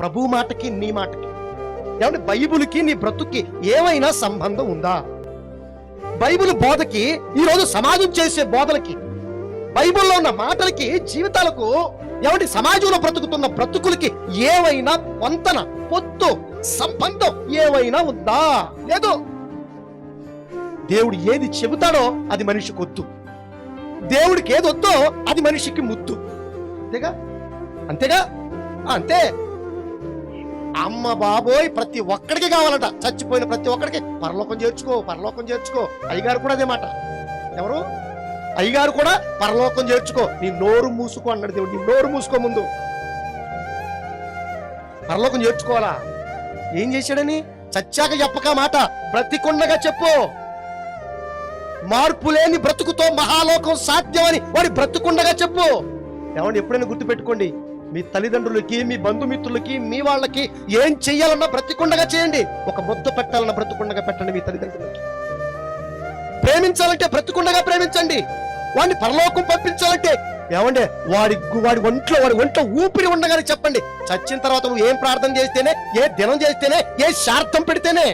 ప్రభు మాటకి నీ మాటకి, ఏమంటే బైబిల్కి నీ బ్రతుక్కి ఏమైనా సంబంధం ఉందా? బైబిల్ బోధకి, ఈరోజు సమాజం చేసే బోధలకి, బైబిల్లో ఉన్న మాటలకి, జీవితాలకు, ఏమంటే సమాజంలో బ్రతుకుతున్న బ్రతుకులకి ఏమైనా పొంతన, పొత్తు, సంబంధం ఏమైనా ఉందా? లేదు. దేవుడు ఏది చెబుతాడో అది మనిషికి వద్దు, దేవుడికి ఏది వద్దో అది మనిషికి ముద్దు. అంతేగా అంతేగా అంతే. అమ్మ బాబోయ్, ప్రతి ఒక్కడికి కావాలట, చచ్చిపోయిన ప్రతి ఒక్కడికి పరలోకం చేర్చుకో, పరలోకం చేర్చుకో. అయ్యగారు కూడా అదే మాట. ఎవరు? అయ్యగారు కూడా పరలోకం చేర్చుకో, నీ నోరు మూసుకో అన్నాడు దేవుడు. నీ నోరు మూసుకో, ముందు పరలోకం చేర్చుకోవాలా? ఏం చేశాడని? చచ్చాక చెప్పక మాట, బ్రతికుండగా చెప్పు. మార్పు లేని బ్రతుకుతో మహాలోకం సాధ్యమని వాడి బ్రతుకుండగా చెప్పు. ఏమండి, ఎప్పుడైనా గుర్తుపెట్టుకోండి, మీ తల్లిదండ్రులకి, మీ బంధుమిత్రులకి, మీ వాళ్ళకి ఏం చెయ్యాలన్నా బ్రతికుండగా చేయండి. ఒక ముద్ద పెట్టాలన్నా బ్రతికుండగా పెట్టండి. మీ తల్లిదండ్రులకి ప్రేమించాలంటే బ్రతికుండగా ప్రేమించండి. వాడిని పరలోకం పంపించాలంటే ఏమంటే వాడి ఒంట్లో ఊపిరి ఉండగానే చెప్పండి. చచ్చిన తర్వాత నువ్వు ఏం ప్రార్థన చేస్తేనే, ఏ దినం చేస్తేనే, ఏ శార్థం పెడితేనే